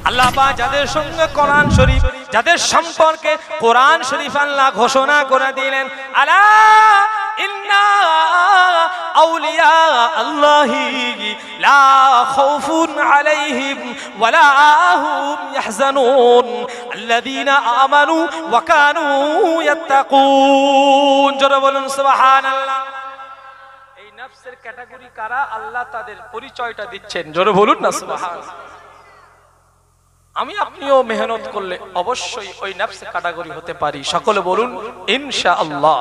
আল্লাহ পাক যাদের সঙ্গে কোরআন শরীফ, যাদের সম্পর্কে কোরআন শরীফ আল্লাহ ঘোষণা করে দিলেন, আলা ইন্না আউলিয়া আল্লাহি লা খাউফুন আলাইহিম ওয়ালা হুম ইয়াহজানুন আল্লাযীনা আমানু ওয়া কানু ইয়াত্তাকুন। জোরে বলুন সুবহানাল্লাহ। এই নফসের ক্যাটাগরি কারা, আল্লাহ তাদের পরিচয়টা দিচ্ছেন। জোরে বলুন না সুবহানাল্লাহ। আমি আপনিও মেহনত করলে অবশ্যই ওই নফসের ক্যাটাগরি হতে পারি। সকলে বলুন ইনশাআল্লাহ।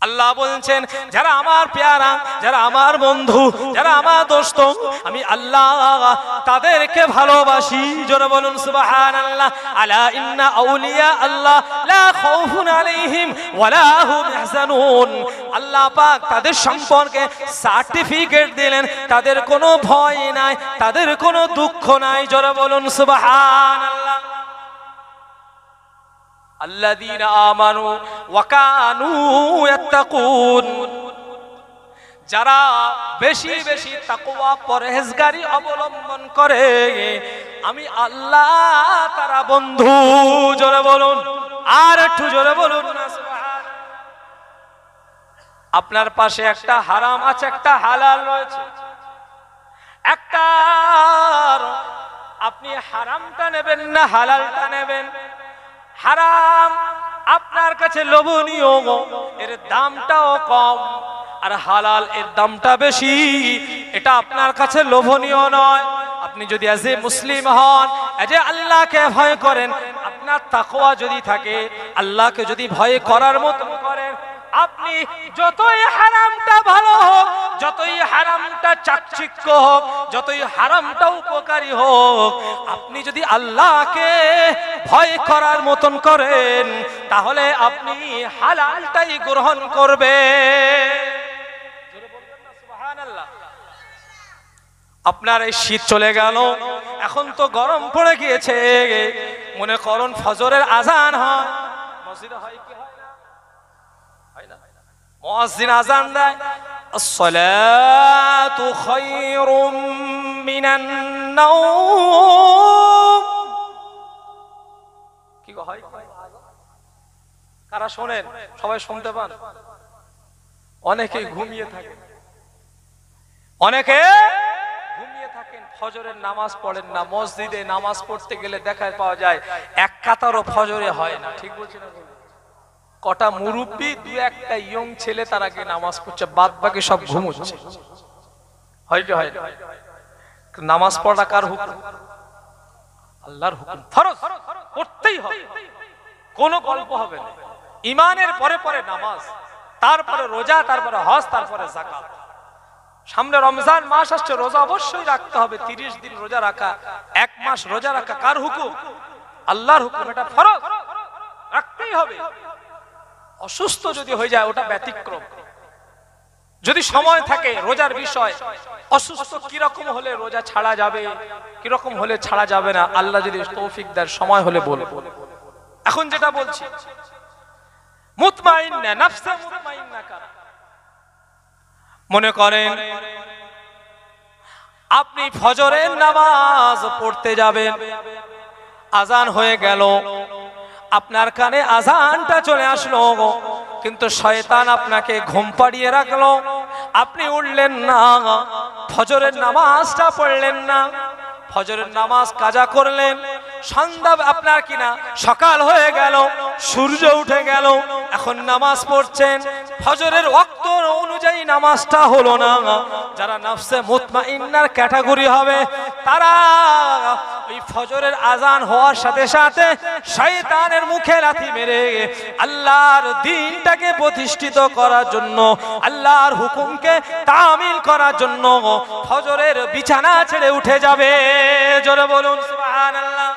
আল্লাহ বলছেন যারা আমার পেয়ারা, যারা আমার বন্ধু, যারা আমার দোস্ত, আমি আল্লাহ তাদেরকে ভালোবাসি। জোরে বলুন সুবহানাল্লাহ। আলা ইন্না আউলিয়া আল্লাহ লা খাউফুন আলাইহিম ওয়ালা হুম ইয়াহজানুন। আল্লাহ পাক তাদের সম্পর্কে সার্টিফিকেট দিলেন, তাদের কোনো ভয় নাই, তাদের কোনো দুঃখ নাই। জোরে বলুন সুবহানাল্লাহ। আল্লাযীনা আমানু ওয়া কানু ইয়াত্তাকুন। যারা বেশি বেশি তাকওয়া পরহেজগারি অবলম্বন করে, আমি আল্লাহ তারা বন্ধু। জোরে বলুন, আর একটু জোরে বলুন না সুবহান। আপনার পাশে একটা হারাম আছে, একটা হালাল রয়েছে। একটা আপনি হারামটা নেবেন না হালালটা নেবেন? হারাম আপনার কাছে লোভনীয়, এর দামটাও কম, আর হালাল এর দামটা বেশি, এটা আপনার কাছে লোভনীয় নয়। আপনি যদি এজ এ মুসলিম হন, এজ এ আল্লাহকে ভয় করেন, আপনার তাকওয়া যদি থাকে, আল্লাহকে যদি ভয় করার মতো করেন, আপনি যতই হারামটা ভালো হোক, যতই হারামটা চাকচিক্য হোক, যতই হারামটা উপকারী হোক, আপনি যদি আল্লাহকে ভয় করার মতন করেন, তাহলে আপনি হালালটাই গ্রহণ করবেন। সুবহানাল্লাহ। আপনার এই শীত চলে গেল, এখন তো গরম পড়ে গিয়েছে। মনে করুন ফজরের আজান হয়, মসজিদে হয় কি হয় না? মুয়াজ্জিন আযান দেয়, আসসালাতু খায়রুম মিনান নাওম। কি হয়? কারা শোনেন? সবাই শুনতে পান? অনেকে ঘুমিয়ে থাকে, অনেকে ঘুমিয়ে থাকেন, ফজরের নামাজ পড়েন না। মসজিদে নামাজ পড়তে গেলে দেখা পাওয়া যায় এক কাতারও ফজরে হয় না। ঠিক বলছি না? কটা মুরব্বি, দু একটা ইয়ং ছেলে তারা কি নামাজ পড়ছে, বাদ বাকি সব ঘুমোচ্ছে। হয় কি হয় না? নামাজ পড়া কার হুকুম? আল্লাহর হুকুম, ফরজ, পড়তেই হবে, কোনো গল্প হবে না। ঈমানের পরে পরে নামাজ, তারপরে রোজা, তারপরে হজ, তারপরে যাকাত। সামনে রমজান মাস আসছে, রোজা অবশ্যই রাখতে হবে। 30 দিন রোজা রাখা, 1 মাস রোজা রাখা কার হুকুম? আল্লাহর হুকুম, এটা ফরজ, রাখতেই হবে। অসুস্থ যদি হয়ে যায় ওটা ব্যতিক্রম। যদি সময় থাকে রোজার বিষয়, অসুস্থ কিরকম হলে রোজা ছাড়া যাবে, কিরকম হলে ছাড়া যাবে না, আল্লাহ যদি তৌফিক দেয় সময় হলে বলবো। এখন যেটা বলছি, মুতমাইন্না, নফসে মুতমাইন্না কারা? মনে করেন আপনি ফজরের নামাজ পড়তে যাবেন, আজান হয়ে গেল, আপনার কানে আজানটা চলে আসলো, কিন্তু শয়তান আপনাকে ঘুম পাড়িয়ে রাখলো, আপনি উঠলেন না, ফজরের নামাজটা পড়লেন না, ফজরের নামাজ কাজা করলেন। সন্ধ্যা আপনার কিনা সকাল হয়ে গেল, সূর্য উঠে গেল, এখন নামাজ পড়ছেন, ফজরের ওয়াক্ত অনুযায়ী নামাজটা হলো না। যারা নফসে মুতমাইন্নার ক্যাটাগরি হবে, তারা ওই ফজরের আজান হওয়ার সাথে সাথে শয়তানের মুখে লাথি মেরে আল্লাহর দ্বীনটাকে প্রতিষ্ঠিত করার জন্য, আল্লাহর হুকুমকে তামিল করার জন্য ফজরের বিছানা ছেড়ে উঠে যাবে। জোরে বলুন সুবহানাল্লাহ।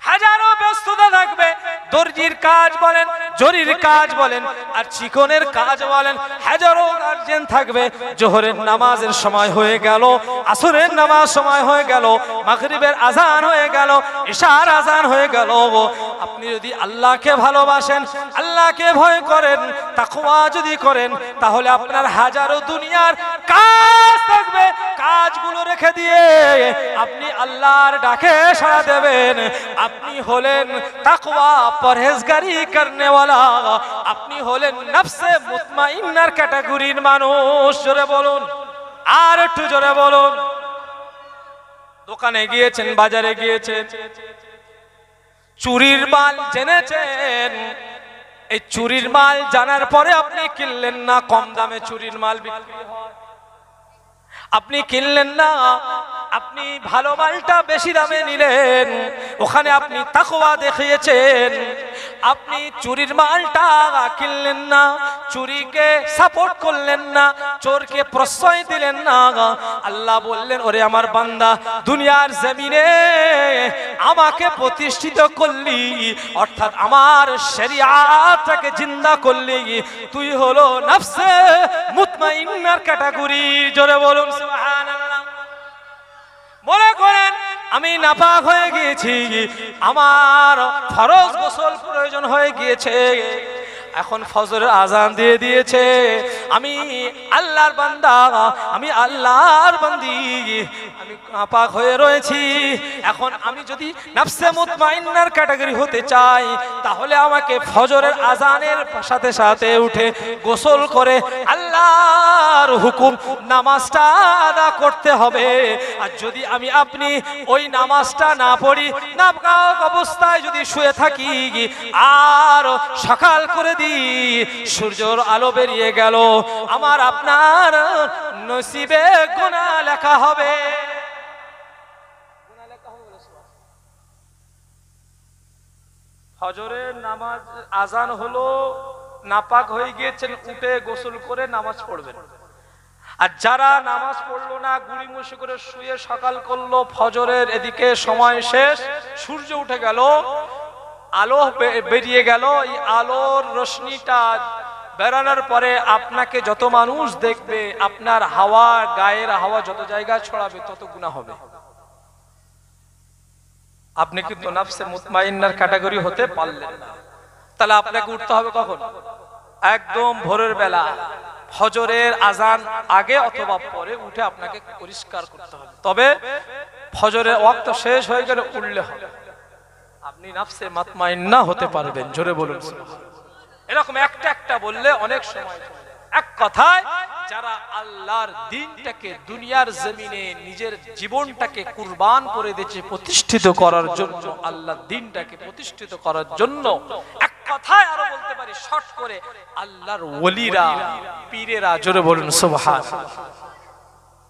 হাজারো ব্যস্ততা থাকবে, দর্জির কাজ বলেন, জরির কাজ বলেন, আর চিকনের কাজ বলেন, হাজারো গার্জেন থাকবে। জোহরের নামাজের সময় হয়ে গেল, আসরের নামাজ সময় হয়ে গেল, মাগরিবের আজান হয়ে গেল, ইশার আজান হয়ে গেল। আপনি যদি আল্লাহকে ভালোবাসেন, আল্লাহ আল্লাহকে ভয় করেন, তাকওয়া যদি করেন, তাহলে আপনার হাজারো দুনিয়ার কাজ থাকবে, কাজগুলো রেখে দিয়ে আপনি আল্লাহর ডাকে সাড়া দেবেন। আপনি হলেন তাকওয়া পরহেজগারি করনেওয়ালা, আপনি হলেন নফসে মুতমাইন্নার ক্যাটাগরির মানুষ। জোরে বলুন, আর একটু জোরে বলুন। দোকানে গিয়েছেন, বাজারে গিয়েছেন, চুরির মাল জেনেছেন, এই চুরির মাল জানার পরে আপনি কিনলেন না, কম দামে চুরির মাল বিক্রি হয়, আপনি কিনলেন না, আপনি ভালো মালটা বেশি দামে নিলেন, ওখানে আপনি তাকওয়া দেখিয়েছেন। আপনি চুরির মালটা কিনলেন না, চুরিকে সাপোর্ট করলেন না, চোরকে প্রশ্রয় দিলেন না। আল্লাহ বললেন, ওরে আমার বান্দা, দুনিয়ার জমিনে আমাকে প্রতিষ্ঠিত করলি, অর্থাৎ আমার শরিয়াতকে জিন্দা করলি, তুই হলো নফসে মুতমাইন্নার ক্যাটাগরি। জোরে বলুন সুবহানাল্লাহ। মনে করেন আমি নাপাক হয়ে গিয়েছি, আমার ফরজ গোসল প্রয়োজন হয়ে গিয়েছে, এখন ফজরের আজান দিয়ে দিয়েছে, আমি আল্লাহর বান্দা, আমি আল্লাহর বান্দি, আমি নাপাক হয়ে রয়েছি। এখন আমি যদি নফসে মুতমাইন্নার ক্যাটাগরি হতে চাই, তাহলে আমাকে ফজরের আজানের সাথে সাথে উঠে গোসল করে আল্লাহর হুকুম নামাজটা আদা করতে হবে। আর যদি আমি আপনি ওই নামাজটা না পড়ি, নাপাক অবস্থায় যদি শুয়ে থাকি, আর সকাল করে সূর্যের আলো বেরিয়ে গেল, আমার আপনার নসিবে গুনাহ লেখা হবে। ফজরের নামাজ আজান হলো, নাপাক হয়ে গিয়েছেন, উঠে গোসল করে নামাজ পড়বেন। আর যারা নামাজ পড়লো না, গুড়িমুষি করে শুয়ে সকাল করলো, ফজরের এদিকে সময় শেষ, সূর্য উঠে গেল, আলো বেরিয়ে গেল, এই আলোর রশ্মিটা বেরানোর পরে আপনাকে যত মানুষ দেখবে, আপনার হাওয়া, গায়ের হাওয়া যত জায়গায় ছড়াবে, তত গুনাহ হবে। আপনি কিন্তু নফসে মুতমাইন্নার ক্যাটাগরি হতে পারলেন না। তাহলে আপনাকে উঠতে হবে কখন? একদম ভোরের বেলা, ফজরের আজান আগে অথবা পরে উঠে আপনাকে পরিষ্কার করতে হবে। তবে ফজরের ওয়াক্ত শেষ হয়ে গেলে উঠলে হবে, আপনি নফসে মুতমাইন্না হতে পারবেন। জোরে বলুন। এরকম একটা একটা বললে অনেক সময়, এক কথায় যারা আল্লাহর দ্বীনটাকে দুনিয়ার জমিনে নিজের জীবনটাকে কুরবান করে দিয়েছে প্রতিষ্ঠিত করার জন্য, আল্লাহর দ্বীনটাকে প্রতিষ্ঠিত করার জন্য, এক কথায় আরো বলতে পারি শর্ট করে, আল্লাহর ওলিরা, পীরেরা, জোরে বলুন সুবহানাল্লাহ,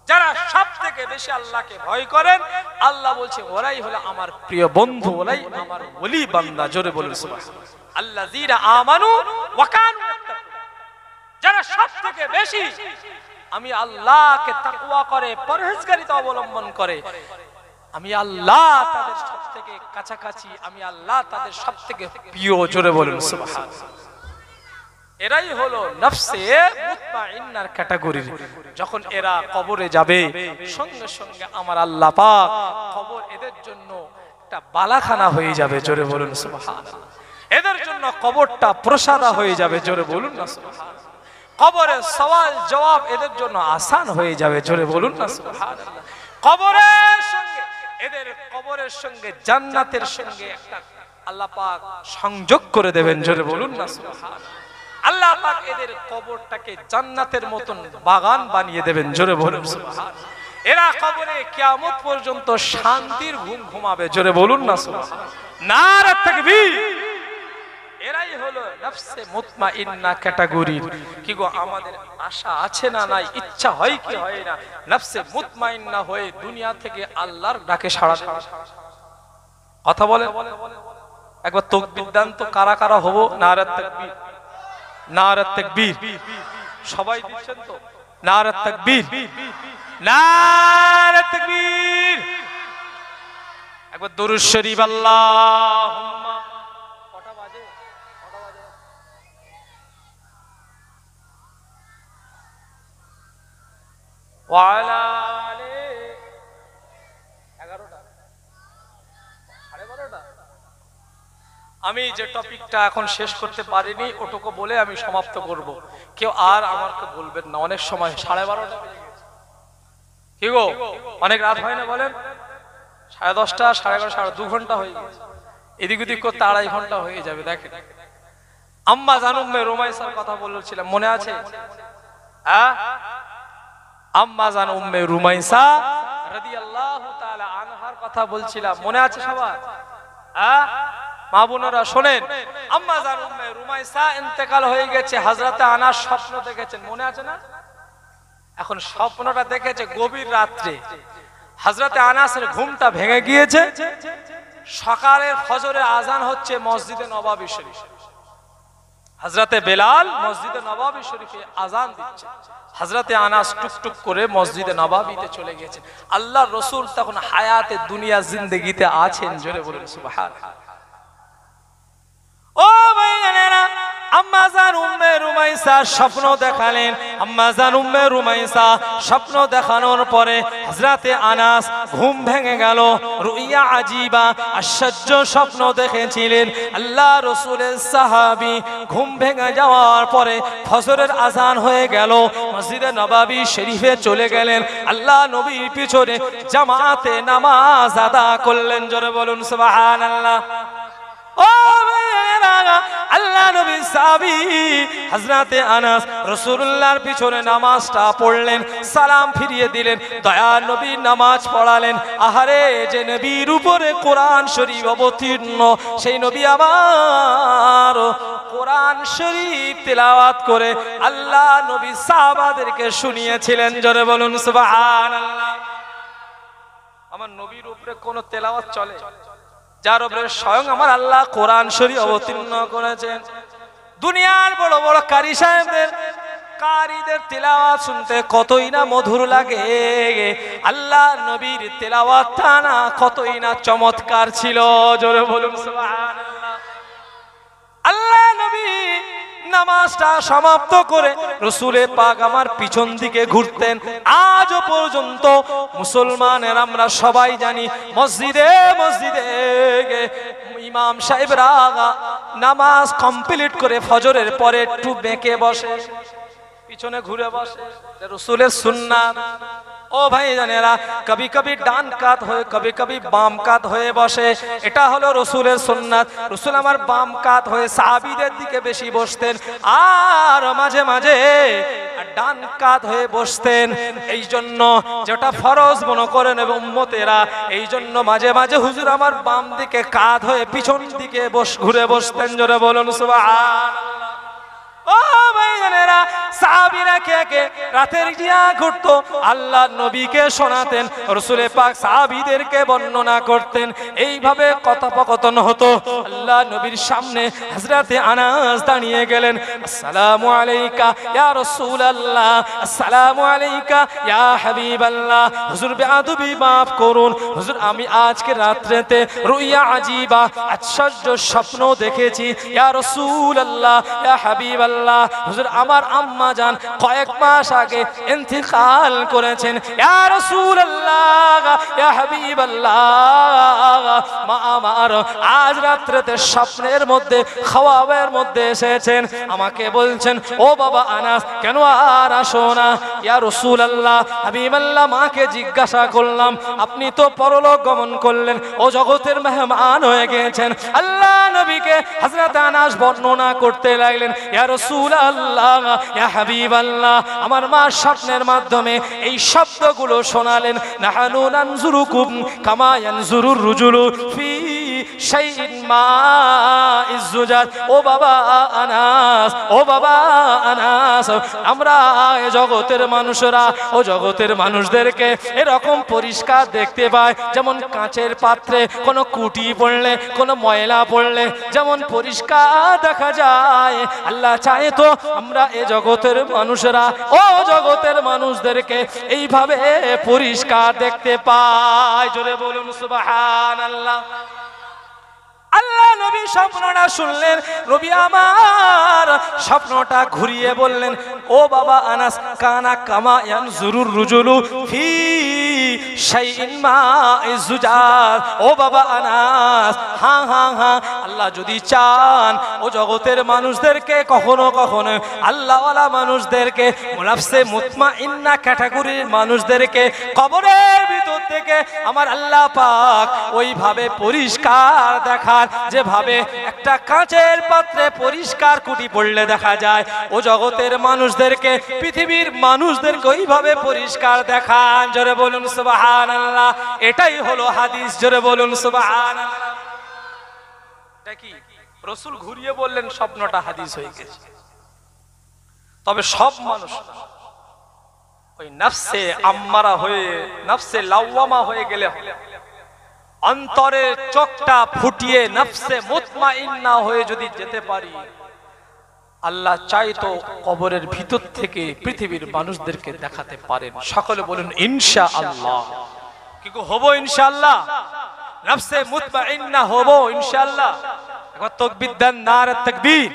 যারা সবথেকে বেশি আল্লাহকে ভয় করেন, আল্লাহ বলছে ওরাই হলো আমার প্রিয় বন্ধু, ওরাই আমার ওলি বান্দা। জোরে বলুন সুবহানাল্লাহ। আল্লাযীনা আমানু ওয়া কানু ইয়াত্তাকুন, যারা সবথেকে বেশি আমি আল্লাহকে তাকওয়া করে, পরহেজগারিতা অবলম্বন করে, আমি আল্লাহ তাদের সবথেকে কাছাকাছি, আমি আল্লাহ তাদের সবথেকে প্রিয়। জোরে বলুন সুবহানাল্লাহ। এরাই হলো নফসে মুতমাইন্নার ক্যাটাগরি। যখন এরা কবরে যাবে, সঙ্গে সঙ্গে আমার আল্লাহ পাক কবর এদের জন্য একটা বালাখানা হয়ে যাবে। জোরে বলুন সুবহানাল্লাহ। এদের জন্য কবরটা প্রসাদা হয়ে যাবে। জোরে বলুন না সুবহানাল্লাহ। কবরের সওয়াল জবাব এদের জন্য আসান হয়ে যাবে। জোরে বলুন না সুবহানাল্লাহ। কবরের সঙ্গে, এদের কবরের সঙ্গে জান্নাতের সঙ্গে একটা আল্লাহ পাক সংযোগ করে দেবেন। জোরে বলুন না সুবহানাল্লাহ। আল্লাহ পাক এদের কবরটাকে জান্নাতের মতন বাগান বানিয়ে দেবেন। জোরে বলুন সুবহানাল্লাহ। এরা কবরে কিয়ামত পর্যন্ত শান্তির ঘুম ঘুমাবে। জোরে বলুন না সুবহানাল্লাহ। নারে তাকবীর। এরাই হলো নফসে মুতমাইন্না ক্যাটাগরি। কি গো, আমাদের আশা আছে না নাই? ইচ্ছা হয় কি হয় না নফসে মুতমাইন্না হয়ে দুনিয়া থেকে আল্লাহর ডাকে সাড়া দেওয়া? কথা বলে একবার তাকবীর দান তো, কারা কারা হব? নারে তাকবীর, নারে তাকবীর। সবাই দিচ্ছেন তো? নারে তাকবীর, নারে তাকবীর। একবার দুরূদ শরীফ আল্লাহুম্মা। কটা বাজে? ওয়া আলা আলি 11টা, 12:30। আমি যে টপিকটা এখন শেষ করতে পারিনি ওটুকু বলে আমি সমাপ্ত করব। কেউ আর আমাকে বলবেন না, অনেক সময় 12:30 বেজে গেছে। কি গো, অনেক রাত হয় না বলেন? 10:30, 11:30, 2 ঘন্টা হয়ে গেছে। এদিক ওদিক করতে 2.5 ঘন্টা হয়ে যাবে। দেখেন, আম্মা জান উম্মে রুমাইসার কথা বলেছিলাম, মনে আছে? হ্যাঁ, আম্মা জান উম্মে রুমাইসা রাদিয়াল্লাহু তাআলা আনহার কথা বলছিলাম, মনে আছে সবার? হ্যাঁ মা বোনেরা শোনেন, আম্মা জান উম্মে রুমাইসা ইন্তেকাল হয়ে গেছে। হযরতে আনাস স্বপ্ন দেখেছেন, মনে আছে না? এখন স্বপ্নটা দেখেছে গভীর রাত্রে। হযরতে আনাসের ঘুমটা ভেঙে গিয়েছে। সকালের ফজরের আজান হচ্ছে মসজিদে নববী শরীফ। হযরতে বেলাল মসজিদে নববী শরীফে আজান দিচ্ছে। হযরতে আনাস টুকটুক করে মসজিদে নববীতে চলে গেছেন। আল্লাহর রাসূল তখন হায়াতে দুনিয়া জিন্দেগিতে আছেন। জোরে বলুন সুবহানাল্লাহ। ও ভাইজানেরা, আম্মা জান উম্মে রুমাইসা স্বপ্ন দেখালেন। আম্মা জান উম্মে রুমাইসা স্বপ্ন দেখানোর পরে হযরতে আনাস ঘুম ভেঙে গেল। রুইয়া আজিবা, আশ্চর্য স্বপ্ন দেখেছিলেন। আল্লাহ রাসূলের সাহাবী ঘুম ভেঙে যাওয়ার পরে ফজরের আজান হয়ে গেল, মসজিদে নববী শরীফে চলে গেলেন। আল্লাহ নবীর পিছনে জামাতে নামাজ আদা করলেন। জোরে বলুন সুবহানাল্লাহ। ও আল্লাহ নবীর সাহাবী হযরতে আনাস রাসূলুল্লাহর পিছনে নামাজটা পড়লেন, সালাম ফিরিয়ে দিলেন, দয়ার নবী নামাজ পড়ালেন। আহারে, যে নবীর উপরে কোরআন শরীফ অবতীর্ণ, সেই নবী আমার কোরআন শরীফ তেলাওয়াত করে আল্লাহ নবী সাহাবাদেরকে শুনিয়েছিলেন। জোরে বলুন সুবহানাল্লাহ। আমার নবীর উপরে কোন তেলাওয়াত চলে যার উপরে স্বয়ং আমার আল্লাহ কোরআন শরীফ অবতীর্ণ করেছেন? দুনিয়ার বড় বড় কারি সাহেবদের কারিদের তেলাওয়াত শুনতে কতই না মধুর লাগে, আল্লাহ নবীর তেলাওয়াতটা না কতই না চমৎকার ছিল। জোরে বলুন সুবহানাল্লাহ। আল্লাহ নবী নামাজটা সমাপ্ত করে রাসূলে পাক আমার পিছন দিকে ঘুরতেন। আজও পর্যন্ত মুসলমানের আমরা সবাই জানি, মসজিদে মসজিদে ইমাম সাহেবরা নামাজ কমপ্লিট করে ফজরের পরে একটু বেঁকে বসে, পিছনে ঘুরে বসে, রাসূলের সুন্নাত। ও ভাই জানেরা, কবি কবি ডান কাত হয়ে কবি কবি বাম কাত হয়ে বসে, এটা হলো রাসূলের সুন্নাত। রাসূল আমার বাম কাত হয়ে সাহাবীদের দিকে বেশি বসতেন, আর মাঝে মাঝে ডান কাত হয়ে বসতেন। এই জন্য যেটা ফরজ মনে করেন এবং উম্মতেরা, এই জন্য মাঝে মাঝে হুজুর আমার বাম দিকে কাত হয়ে পিছন দিকে ঘুরে বসতেন। জোরে বলুন সুবহানাল্লাহ। ও ভাইজানেরা, সাহাবীরা কে কে রাতের জিয়া ঘুরতো, আল্লাহ নবীকে শোনাতেন, রাসূলে পাক সাহাবীদেরকে বর্ণনা করতেন। এইভাবে কথোপকথন হতো। আল্লাহ নবীর সামনে হযরতে আনাস দাঁড়িয়ে গেলেন। আসসালামু আলাইকা ইয়া রাসূলুল্লাহ, আসসালামু আলাইকা ইয়া হাবিবাল্লাহ। হুজুর বেয়াদবি মাফ করুন হুজুর, আমি আজকে রাত্রিতে রুইয়া আজিবা, আশ্চর্য স্বপ্ন দেখেছি। ইয়া রাসূলুল্লাহ, ইয়া হাবিবাল্লাহ, হুজুর আমার আম্মা জান কয়েক মাস আগে ইন্তিকাল করেছেন। ইয়া রাসূলুল্লাহ, ইয়া হাবিবাল্লাহ, মা আমার আজ রাত্রিতে স্বপ্নের মধ্যে খাওয়াবের মধ্যে এসেছেন, আমাকে বলছেন ও বাবা আনাস কেন আর আসো না? ইয়া রাসূলুল্লাহ, হাবিবাল্লাহ, মাকে জিজ্ঞাসা করলাম, আপনি তো পরলোক গমন করলেন, ও জগতের মেহমান হয়ে গেছেন। আল্লাহ নবীকে হযরত আনাস বর্ণনা করতে লাগলেন। ইয়া রাসূলুল্লাহ, ইয়া হাবিবাল্লাহ, আমার মা স্বপ্নের মাধ্যমে এই শব্দগুলো শোনালেন। নাহানু নানজুরুকুম কামা ইয়ানজুরুর রুজুলু ফি শাইইন মা ইজ্জুজাত। ও বাবা আনাস, ও বাবা আনাস, আমরা জগতের মানুষরা ও জগতের মানুষদেরকে এরকম পরিষ্কার দেখতে পাই, যেমন কাঁচের পাত্রে কোনো কুটি পড়লে, কোনো ময়লা পড়লে যেমন পরিষ্কার দেখা যায়, আল্লাহ চায় তো আমরা এ জগতের মানুষরা ও জগতের মানুষদেরকে এইভাবে পরিষ্কার দেখতে পাই। জোরে বলুন সুবহানাল্লাহ। আল্লাহ নবী স্বপ্নটা শুনলেন, নবী আমার স্বপ্নটা ঘুরিয়ে বললেন, ও বাবা আনাস, কানা কামা ইয়ানজুরুর রুজুলু ফি শাইইন মা'iz জুজাজ। ও বাবা আনাস, হ্যাঁ হ্যাঁ হ্যাঁ, আল্লাহ যদি চান ও জগতের মানুষদেরকে কখনো কখনো আল্লাহওয়ালা মানুষদেরকে, নাফসে মুতমাইন্না ক্যাটাগরির মানুষদেরকে কবরের ভিতর থেকে আমার আল্লাহ পাক ওইভাবে পরিষ্কার দেখান যেভাবে একটা কাঁচের পাত্রে পরিষ্কার কুটি পড়লে দেখা যায়, ও জগতের মানুষদেরকে, পৃথিবীর মানুষদেরকে ওইভাবে পরিষ্কার দেখান। জোরে বলুন সুবহানাল্লাহ। এটাই হলো হাদিস। জোরে বলুন সুবহানাল্লাহ। এটা কি রাসূল ঘুরিয়ে বললেন, স্বপ্নটা হাদিস হয়ে গেছে। তবে সব মানুষ ওই নফসে আম্মারা হয়ে, নফসে লাওয়ামা হয়ে গেলে, অন্তরের চোখটা ফুটিয়ে নফসে মুতমাইন্না হয়ে যদি যেতে পারি, আল্লাহ চাইতো কবরের ভিতর থেকে পৃথিবীর মানুষদেরকে দেখাতে পারেন। সকলে বলুন ইনশাআল্লাহ। কি হবো ইনশাআল্লাহ? নফসে মুতমাইন্না হবো ইনশাআল্লাহ। একবার তাকবীর দেন, নারে তাকবীর।